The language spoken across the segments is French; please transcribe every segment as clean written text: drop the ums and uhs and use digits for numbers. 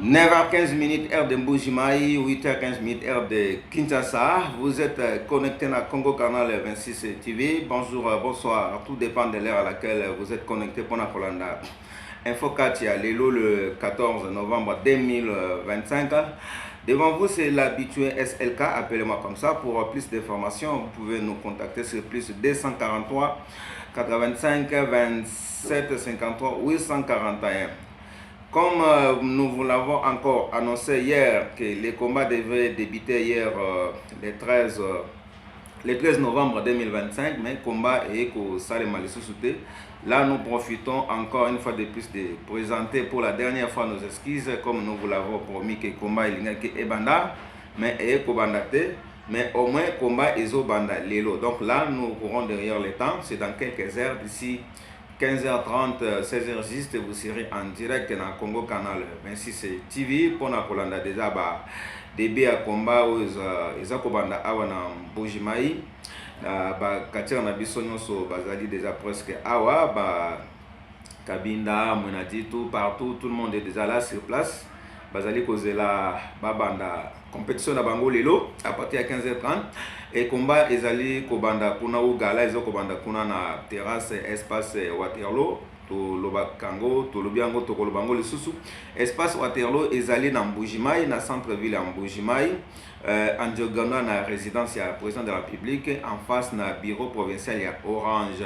9h15 heure de Mbujimaï, 8h15 heure de Kinshasa. Vous êtes connecté à Congo Canal 26 TV. Bonjour, bonsoir. Tout dépend de l'heure à laquelle vous êtes connecté pour la Colanda. Info 4, Lélo le 14 novembre 2025. Devant vous, c'est l'habitué SLK, appelez-moi comme ça. Pour plus d'informations, vous pouvez nous contacter sur plus 243 85 27 53 841. Comme nous vous l'avons encore annoncé hier que les combats devaient débuter hier le 13 novembre 2025, mais combat et que ça les malissouté. Là, nous profitons encore une fois de plus de présenter pour la dernière fois nos excuses, comme nous vous l'avons promis que combat il est banda, mais et bandate, mais au moins combat et banda lelo. Donc là, nous courons derrière le temps, c'est dans quelques heures d'ici. 15h30, 16h juste, vous serez en direct dans le Congo Canal 26 TV pour la Colanda déjà début à combat aux Ezakobanda awa na Mbujimaï katia na biso nyonso bazali déjà presque awa Kabinda Mwenadi tout partout, tout le monde est déjà là sur place. Bazali kozela babanda compétition na bango lelo à partir de 15h30 et combat ezali kobanda kuna ou gala ezo kobanda kuna na terrasse espace Waterloo to lobakango to lobiango to kolobango le susu espace Waterloo ezali na Mbujimaï na centre ville ya Mbujimaï en diagonale à la résidence du président de la République en face na bureau provincial ya Orange.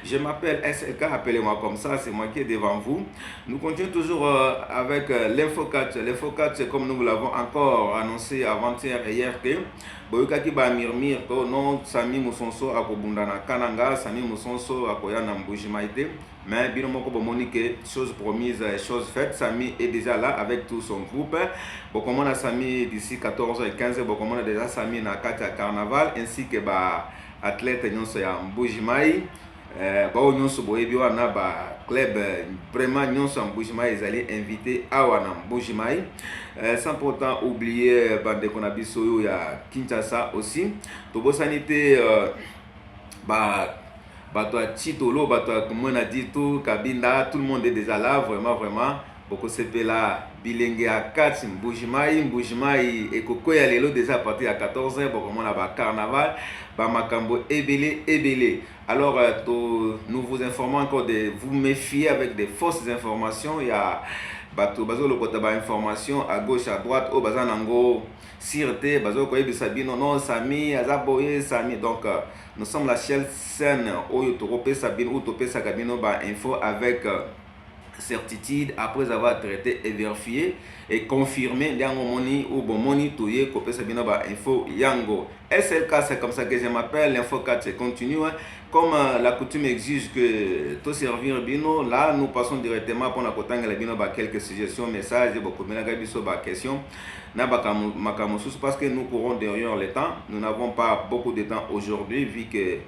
Je m'appelle SLK, appelez-moi comme ça, c'est moi qui est devant vous. Nous continuons toujours avec l'info 4. L'info 4, c'est comme nous l'avons encore annoncé avant-hier et hier que boyokaki ba mirmir ko non Sami Musonso akobunda na Kananga, Sami Musonso akoya na Mbujimaï te. Mais bien moko bomoni que chose promise, chose faite. Sami est déjà là avec tout son groupe. Bon, comme on a Sami d'ici 14h15, bon, comme on a déjà Sami na Katia Carnaval ainsi que ba athlète nyonso ya Mbujimaï. Bon nyonso boyebi wana ba club vraiment nyonso Mbujimaï ezali invité awa na Mbujimaï. Sans pourtant oublier bande qu'on a biso ya Kinshasa aussi. Tobo sanité bato à Chitolo, bato à Mwenadito, Kabinda, tout le monde est déjà là, vraiment. Beaucoup c'est là, Bilenge à 4, Mbujimaï, et Koko ya Lelo déjà à partir de 14h, beaucoup on a carnaval, Makambo Ebele. Alors, nous vous informons encore de vous méfier avec des fausses informations. Il y a bato bazo lokota ba information à gauche à droite au bazanango sirte bazo koyebi sabino non Sami azaboye Sami. Donc nous sommes la seule scène où Yotope Sabine ou Topé Sakabino ba info avec certitude après avoir traité et vérifié et confirmé yango moni ou bon moni touye Kopé Sabino ba info yango. SLK, c'est comme ça que je m'appelle. L'info 4 c'est continue. Comme la coutume exige que tout servir bino, là nous passons directement pour la kotanga la bino ba quelques suggestions, messages, beaucoup de questions. Parce que nous courons derrière le temps, nous n'avons pas beaucoup de temps aujourd'hui vu que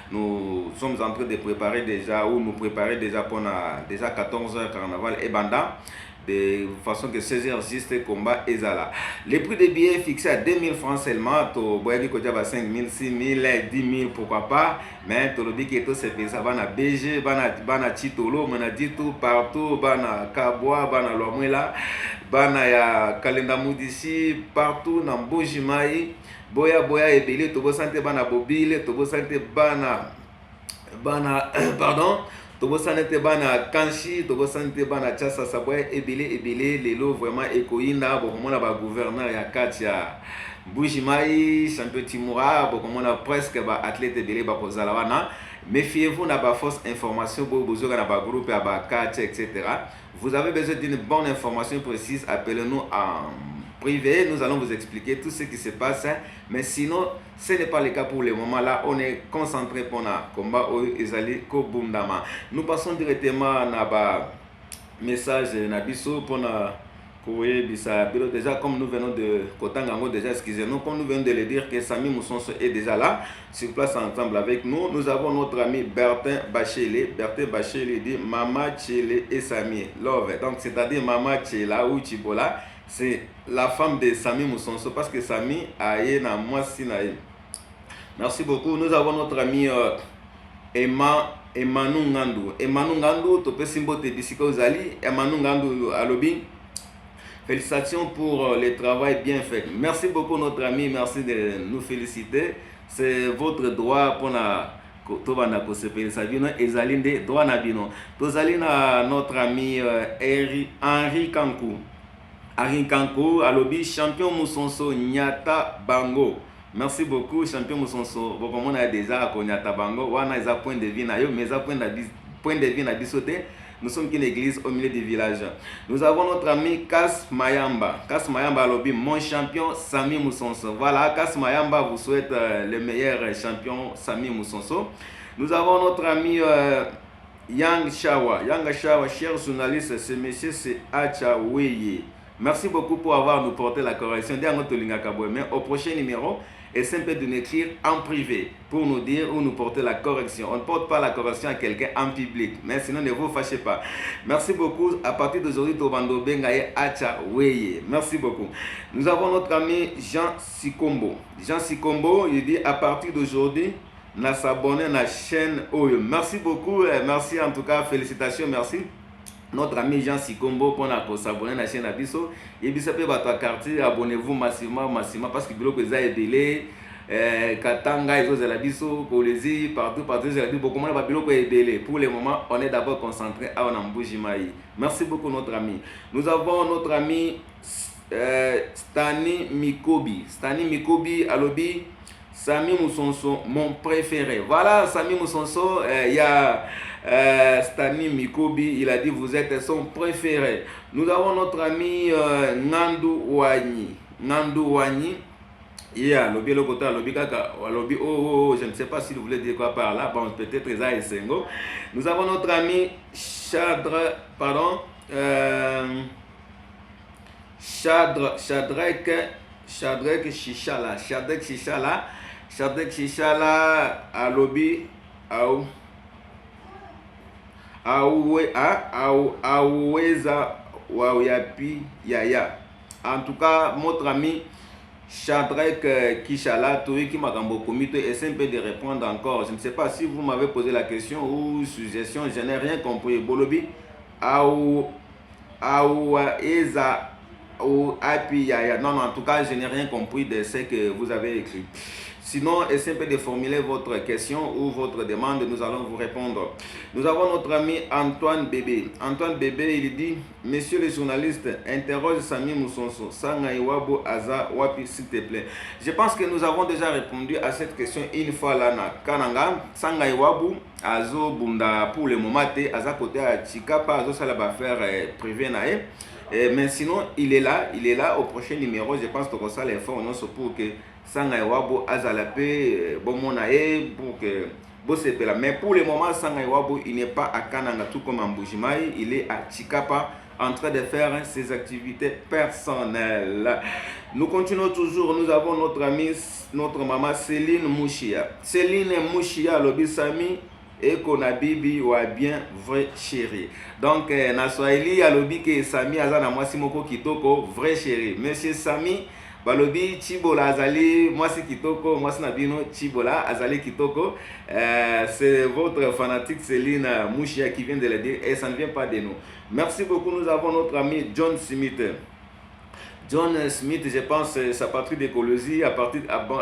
nous sommes en train de préparer déjà ou nous préparer déjà pour déjà 14h carnaval et banda. De façon que 16h juste combat ezala. Les prix des billets fixés à 2000 francs seulement. To boyaki ko jaba 5000, 6000, 10000 pourquoi pas. Mais to lobi que tout c'est ça bana BG, bana Chitolo, Mwenadi tout partout, bana Kabwa, bana Lomwela, bana ya Kalenda Mudishi partout na Mbujimaï. Boya ebele to bo santé bana Bobile, to bo santé bana pardon. Tobo sanete bana Kanchi, tobo sanete bana Chassa Saboye, ebele lelo vraiment ekoinda bokomona ba gouverneur ya Katia Mbujimaï, champion Timura, bokomona presque ba athlète ebele ba kozala wana. Méfiez-vous na ba fausse information bo bozoka na ba groupe ya ba Katia etc. Vous avez besoin d'une bonne information précise, appelez-nous en privé, nous allons vous expliquer tout ce qui se passe, mais sinon ce n'est pas le cas pour le moment. Là on est concentré pour le combat au Ezali Kobundama. Nous passons directement à ba message nabiso pour déjà comme nous venons de Kotangango déjà excusez-nous, comme nous venons de le dire que Sami Musonso est déjà là sur place ensemble avec nous. Nous avons notre ami Bertin Bachele dit Mama Chele et Sami Love, donc c'est-à-dire Mama Chela ou Chibola. C'est la femme de Sami Musonso parce que Sami a eu na moi sinaï. Merci beaucoup. Nous avons notre ami Emmanuel Ngandou. Emmanuel Ngandou, tu peux simboter bisiko zali. Emmanuel Ngandou alobi. Félicitations pour le travail bien fait. Merci beaucoup notre ami, merci de nous féliciter. C'est votre droit pour la tobanda kosepelisa bino ezali nde droit na bino. Tozali na notre ami Henri Kankou. Henri Kankou alobi champion Musonso Nyata Bango. Merci beaucoup champion Musonso. Bon comme on a déjà ko Nyata Bango wana eza point de vue na yo mais eza point de vue na bisote. Nous sommes qu'une église au milieu du village. Nous avons notre ami Kas Mayamba. Kas Mayamba alobi mon champion Sami Musonso. Voilà, Kas Mayamba vous souhaite le meilleur champion Sami Musonso. Nous avons notre ami Yang Shawa. Yang Shawa, cher journaliste, ce monsieur c'est Acha Weye. Merci beaucoup pour avoir nous porté la correction. Mais au prochain numéro, est simple de nous écrire en privé pour nous dire où nous porter la correction. On ne porte pas la correction à quelqu'un en public, mais sinon ne vous fâchez pas. Merci beaucoup. À partir d'aujourd'hui, Tobando Bengaye Acha Weye. Merci beaucoup. Nous avons notre ami Jean Sikombo. Jean Sikombo, il dit à partir d'aujourd'hui, na s'abonner à la chaîne Oyo. Merci beaucoup. Merci en tout cas. Félicitations. Merci. Notre ami Jean Sikombo pour s'abonner à la chaîne Abisso. Et puis ça peut votre quartier, abonnez-vous massivement parce que vous avez délai. Katanga, ils ont la Abisso, Kolezi, partout, ils ont beaucoup moins de délai. Pour le moment, on est d'abord concentré à Onamboujimaï. Merci beaucoup notre ami. Nous avons notre ami Stani Mikobi. Stani Mikobi, Alobi. Sami Musonso, mon préféré. Voilà, Sami Musonso, il y a Stani Mikobi, il a dit vous êtes son préféré. Nous avons notre ami Nandou Wani. Nandou Wani, il y a lobby le côté, lobby kaka, lobby oh, je ne sais pas si vous voulez dire quoi par là, bon, peut-être ça et Sengo. Nous avons notre ami Shadrach Shichala. Shadrach Shichala à lobby Aweza Waouyapi Yaya. En tout cas, notre ami Shadrach Kishala, qui m'a comité, essaie un peu de répondre encore. Je ne sais pas si vous m'avez posé la question ou suggestion, je n'ai rien compris. Bolobi Aweza Yaya. Non, en tout cas, je n'ai rien compris de ce que vous avez écrit. Sinon, essayez un peu de formuler votre question ou votre demande, nous allons vous répondre. Nous avons notre ami Antoine Bébé. Antoine Bébé, il dit, monsieur le journaliste, interroge Sami Musonso, Sangaïwabo Aza Wapi, s'il te plaît. Je pense que nous avons déjà répondu à cette question une fois là, na Kananga, Sangaïwabo Azo Bunda, pour le moment, Aza côté à Chikapa, Azo Salaba faire privé nae. Mais sinon, il est là au prochain numéro, je pense que ça les fonds pour que Sangaïwabo Azalape Bomonae pour que Bossepela. Mais pour le moment, Sangaïwabo il n'est pas à Kananga tout comme en Mbujimaï, il est à Chikapa en train de faire ses activités personnelles. Nous continuons toujours, nous avons notre amie, notre maman Céline Mouchia. Céline Mouchia, Lobisami et Konabibi ou bien vrai chéri. Donc, na Swahili, alobi que Sami Azana Mwasimoko Kitoko, vrai chéri. Monsieur Sami, balobi Chibola Azali, Mwasi Kitoko, Mwasi Nabino, Chibola Azali Kitoko. C'est votre fanatique Céline Mouchia qui vient de le dire et ça ne vient pas de nous. Merci beaucoup, nous avons notre ami John Smith. John Smith, je pense, sa patrie d'écologie, à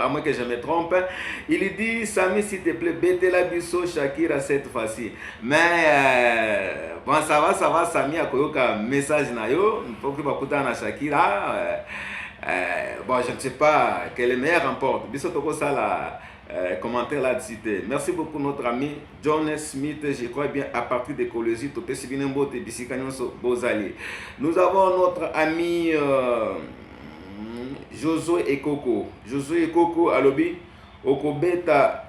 moins que je me trompe. Il dit, Sami, s'il te plaît, bête la biso Shakira cette fois-ci. Mais, bon, ça va, Sami, a koyoka message na yo, pour que bakuta na Shakira. Bon, je ne sais pas quel est le meilleur remporte. Biso toko ça la commentaire là-dessus. Merci beaucoup notre ami John Smith, je crois bien à partir d'écologie, topé sibinembo te bisikanyonso bozali. Nous avons notre ami Josué Ekoko. Josué Ekoko alobi Okobeta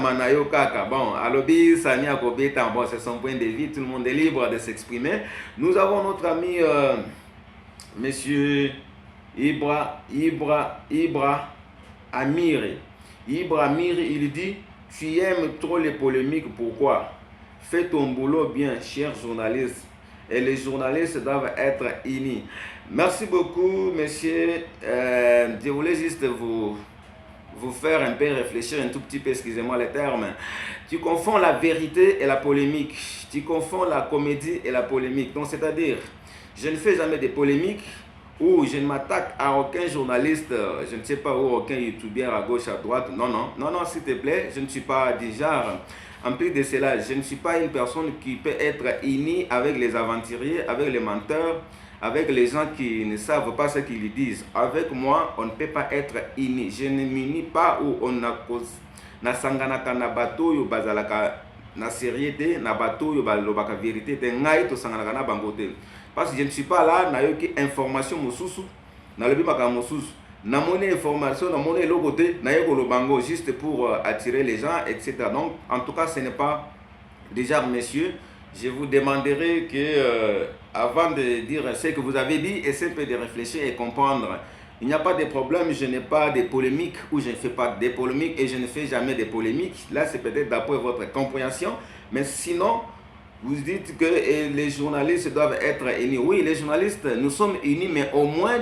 Manayo Kaka. Bon, alobi Sani Okobeta, bon, c'est son point de vue, tout le monde est libre de s'exprimer. Nous avons notre ami monsieur Ibra Amiri. Ibra Amiri, il dit, tu aimes trop les polémiques, pourquoi? Fais ton boulot bien, cher journaliste. Et les journalistes doivent être unis. Merci beaucoup, monsieur. Je voulais juste vous faire un peu réfléchir un tout petit peu, excusez-moi les termes. Tu confonds la vérité et la polémique. Tu confonds la comédie et la polémique. Donc, c'est-à-dire, Je ne fais jamais de polémiques ou je ne m'attaque à aucun journaliste, je ne sais pas, ou aucun youtubeur à gauche, à droite. Non, non, non, non, s'il te plaît, je ne suis pas du genre. En plus de cela, je ne suis pas une personne qui peut être unie avec les aventuriers, avec les menteurs, avec les gens qui ne savent pas ce qu'ils disent. Avec moi, on ne peut pas être unis. Je ne m'unis pas ou on a na sanganaka na bato yo bazalaka na sérieux na bato yo balobaka vérité te ngai to sanganaka na bango te. Parce que je ne suis pas là na yoki information mosusu na lobi maka mosusu na moni information na moni logo te na yeko lo bango juste pour attirer les gens, etc. Donc en tout cas ce n'est pas déjà, messieurs, je vous demanderai que avant de dire ce que vous avez dit, essayez de réfléchir et comprendre. Il n'y a pas de problème, je n'ai pas de polémique ou je ne fais pas de polémique et je ne fais jamais de polémique. Là, c'est peut-être d'après votre compréhension, mais sinon, vous dites que les journalistes doivent être unis. Oui, les journalistes, nous sommes unis, mais au moins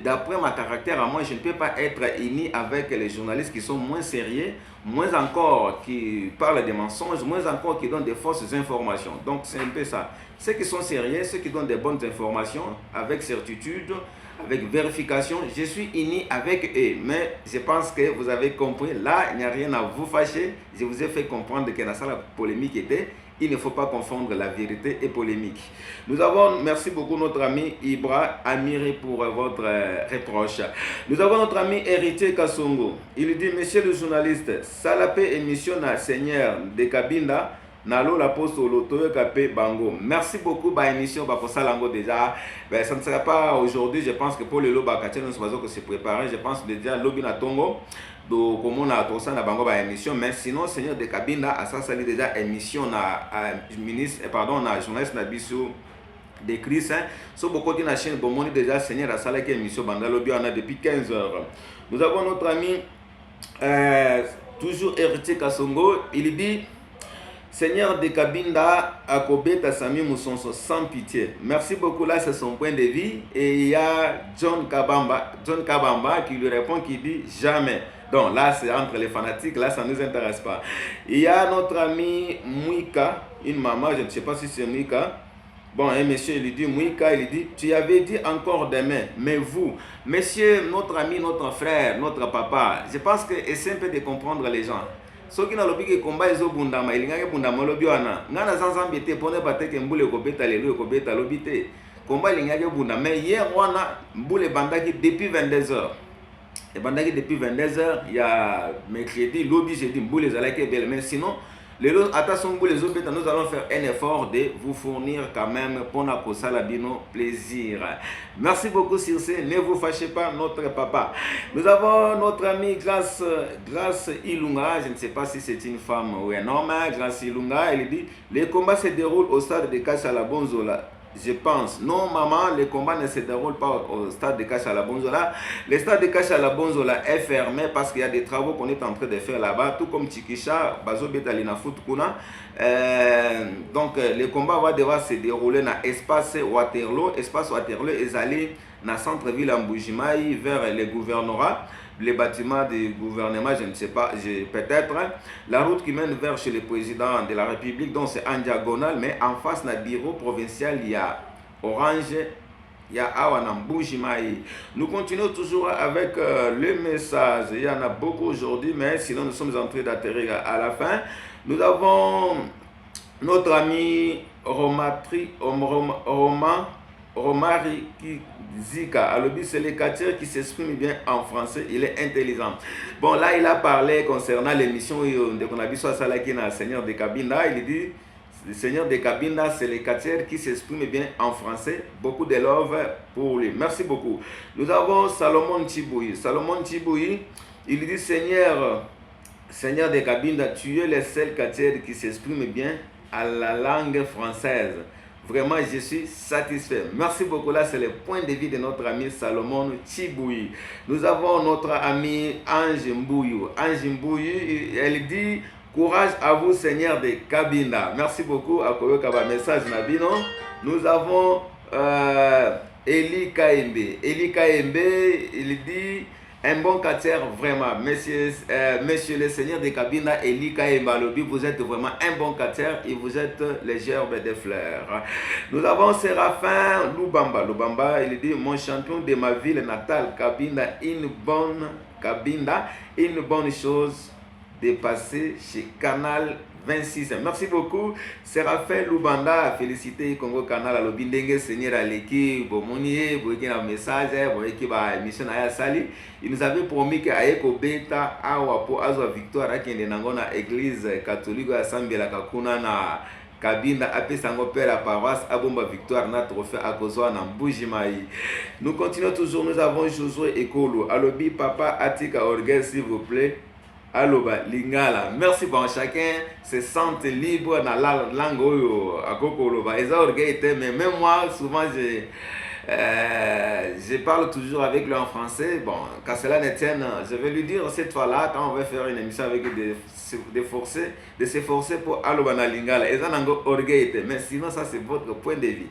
d'après ma caractère à moi, je ne peux pas être uni avec les journalistes qui sont moins sérieux, moins encore qui parlent des mensonges, moins encore qui donnent des fausses informations. Donc c'est un peu ça. Ceux qui sont sérieux, ceux qui donnent des bonnes informations avec certitude, avec vérification, je suis uni avec eux. Mais je pense que vous avez compris, là, il n'y a rien à vous fâcher. Je vous ai fait comprendre que dans ça, la polémique était. Il ne faut pas confondre la vérité et polémique. Nous avons, merci beaucoup notre ami Ibra Amiri pour votre reproche. Nous avons notre ami Héritier Kassongo. Il dit, monsieur le journaliste, Salapé émission na Seigneur de Kabinda, Nalo la poste au loto Kapé Bango. Merci beaucoup ba émission ba pour ça lango déjà. Ben, ça ne sera pas aujourd'hui, je pense que pour le loba Katia nous sommes que se préparer, je pense déjà lobi na Tongo. Donc, comme on a tout ça dans bango ba émission, mais sinon Seigneur de Kabinda a ça sali déjà émission na ministre pardon na journaliste na biso de Christ. So beaucoup de la chaîne bon déjà Seigneur a ça la émission bandalo bien depuis 15 heures. Nous avons notre ami toujours Héritier Kassongo, il dit Seigneur de Kabinda a Kobeta Sami Moussonso sans pitié. Merci beaucoup, là c'est son point de vue. Et il y a John Kabamba qui lui répond, qui dit jamais. Donc là c'est entre les fanatiques, là ça ne nous intéresse pas. Il y a notre ami Mouika, une maman, je ne sais pas si c'est Mouika. Bon, un monsieur il dit Mouika, il dit tu avais dit encore demain, mais vous, monsieur, notre ami, notre frère, notre papa, je pense que c'est un peu de comprendre les gens. Soki na lobi ke combat ezo bundama elingaki bundama lobi wana ngana zanzambe te pone bateke mbule kobeta lelo kobeta lobi te combat elingaki bundama mais hier wana mbule bandaki depuis 22h et bandaki depuis 22h il y a mercredi lobi jeudi mbule zalaki belle mais sinon lelo attention mbule zobeta nous allons faire un effort de vous fournir quand même pour na kosala bino plaisir. Merci beaucoup sur ce, ne vous fâchez pas notre papa. Nous avons notre amie Grace Ilunga, je ne sais pas si c'est une femme ou un homme, Grace Ilunga, elle dit les combats se déroulent au stade de Kashala Bonzola. Je pense, non maman, les combats ne se déroulent pas au stade de Kashala Bonzola. Le stade de Kashala Bonzola est fermé parce qu'il y a des travaux qu'on est en train de faire là-bas, tout comme Chikisha, Bazo Betalina Futukuna. Donc les combats vont devoir se dérouler dans l'espace Waterloo. Espace Waterloo est allé dans le centre-ville en Boujimaï vers le gouvernorat. Les bâtiments du gouvernement, je ne sais pas, peut-être. La route qui mène vers chez le président de la République, donc c'est en diagonale, mais en face, dans le bureau provincial, il y a Orange, il y a Awanam Boujimaï. Nous continuons toujours avec le message. Il y en a beaucoup aujourd'hui, mais sinon nous sommes en train d'atterrir à la fin. Nous avons notre ami Romari Zika, Alobi, c'est le quartier qui s'exprime bien en français, il est intelligent. Bon, là, il a parlé concernant l'émission de qu'on a vu sur Salaki dans Seigneur de Kabinda. Il dit le Seigneur de Kabinda, c'est le quartier qui s'exprime bien en français. Beaucoup de love pour lui. Merci beaucoup. Nous avons Salomon Chiboui. Salomon Chiboui, il dit Seigneur de Kabinda, tu es le seul quartier qui s'exprime bien à la langue française. Vraiment, je suis satisfait. Merci beaucoup. Là, c'est le point de vue de notre ami Salomon Chiboui. Nous avons notre ami Ange Mbouyou. Ange Mbouyou, elle dit courage à vous, Seigneur de Kabinda. Merci beaucoup. À Koyoka, message Nabino. Nous avons Eli Kaembe. Eli Kaembe, il dit Un bon quartier, vraiment. Monsieur le Seigneur de Kabinda, Elika et Malobi, vous êtes vraiment un bon quartier et vous êtes les gerbes des fleurs. Nous avons Séraphin Lubamba. Lubamba, il dit, mon champion de ma ville natale, Kabinda, une bonne chose de passer chez Canal 26. Merci beaucoup, Séraphin Lubanda. Félicité Congo Canal à l'Obindenge Seigneur Aleki, Bomonier, Boyeki un message, Boyeki ba mission à Sali. Il nous avait promis que Aeko Beta, Awapo, Azwa Victoire, à Nangona église catholique à Sambela Kakuna na Kabinda, Apesango Père la paroisse, Abomba Victoire, na trophée à Kozwa na Mbujimai. Nous continuons toujours, nous avons Josué Ekolo. Alobi, Papa Atika Orgueil, s'il vous plaît. Aloba Lingala. Merci bon, chacun se sente libre dans la langue à Kokoloba. Et ça orgueil mais même moi souvent je parle toujours avec lui en français. Bon, quand cela ne tienne, je vais lui dire cette fois-là quand on va faire une émission avec de s'efforcer pour Aloba na Lingala. Et ça nango orgueil mais sinon ça c'est votre point de vue.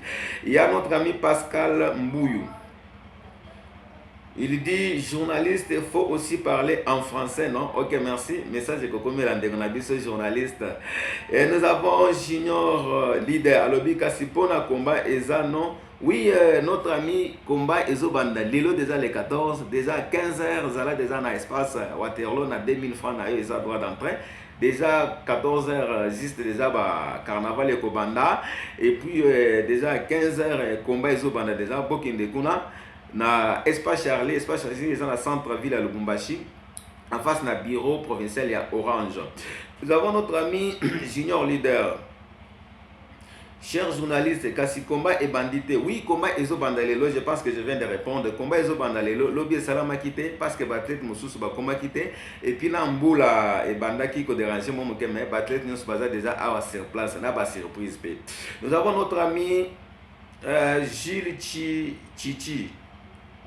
Il y a notre ami Pascal Mbouyou. Il dit, journaliste, il faut aussi parler en français, non? Ok, merci. Message de Coco Mirandé, ce journaliste. Et nous avons Junior Leader, Alobi Kassipona Komba Eza, non? Oui, notre ami Komba Ezo Banda, Lilo déjà les 14, déjà 15h, Zala déjà dans l'espace Waterloo, na 2000 francs, na Eza droit d'entrée. Déjà 14h, juste déjà carnaval et Kobanda. Et puis déjà 15h, Komba Ezo Banda, déjà Bokinde Kuna. Na Espace Charlie est dans la centre-ville à Lubumbashi. En face na bureau provincial, il y a Orange. Nous avons notre ami Junior Leader. Cher journaliste, Kassi Komba et bandité. Oui, Komba Ezo Bandalelo, je pense que je viens de répondre. Komba Ezo Bandalelo, Lobby Salama quitté parce que Batlet Moussous va Komba quitté. Et puis Namboula et Bandaki qui dérange mon mais Batlet nous baza déjà à sur place, n'a pas surprise. Nous avons notre ami Gilles Chichi.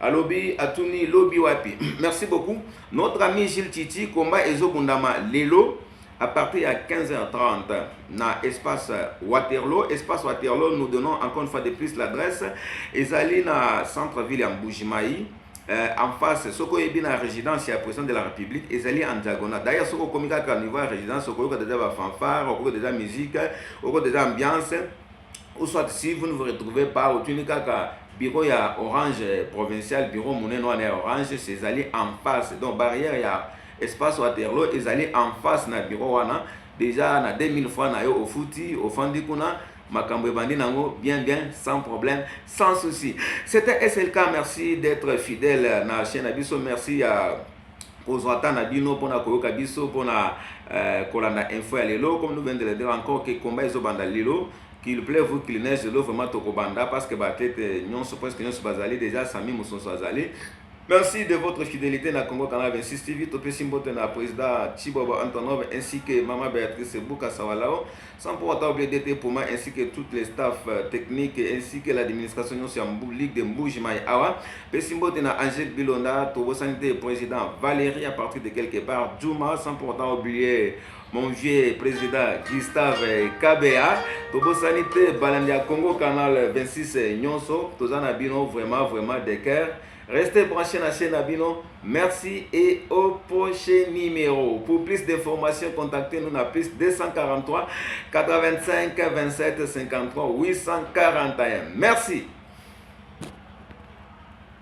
Alobi Atuni Lobi Wapi. Merci beaucoup. Notre ami Gilles Titi, Komba Ezo Bundama Lelo, à partir à 15h30, dans l'espace Waterloo. Espace Waterloo, nous donnons encore une fois de plus l'adresse. Ezali na centre-ville en Boujimaï. En face, Soko est bien la résidence et la président de la République. Ezali en diagonale. D'ailleurs, Soko Komika Carnival à résidence, Soko a déjà fanfare, Soko a déjà musique, Soko a déjà ambiance. Ou soit si vous ne vous retrouvez pas au Tunikaka. Bureau, il y a Orange provincial, bureau Mouné Noir Orange, c'est allé en face. Donc, barrière, il y a espace Waterloo, ils allaient en face na bureau. Déjà, na 2000 fois, na yo au fouti, au Fandikuna, Makambo Bandi Nango, bien, sans problème, sans souci. C'était SLK, merci d'être fidèle à la chaîne Abisso, merci à Kozwata Nabino pour na Koyoka Bisso, pour na Kolanda Info à Lelo, comme nous venons de le dire encore, que Komba Ezo Banda Lelo. Qu'il plaît vous qu'il neige de l'eau vraiment Tokobanda parce que Batlet non se presque non se basali déjà Sami Mousson Swazali. Merci de votre fidélité na Congo Canal 26 TV, Topé Simbote na président Chiboba Antonov ainsi que Maman Béatrice Bouka Sawalao, sans pour autant oublier d'été pour moi ainsi que toutes les staffs techniques ainsi que l'administration sur Ligue de Mboujimaï Awa. Pessimbote na Angèle Bilonda, Tobo Sanité président Valérie à partir de quelque part Djouma, sans pour autant oublier mon vieux président Gustave Kabea, Tobo Sanité Balandia Congo Canal 26 Nyonso, Tozana Bino vraiment de cœur. Restez branchés dans la chaîne Abino. Merci et au prochain numéro. Pour plus d'informations, contactez-nous à plus 243 85 27 53 841. Merci.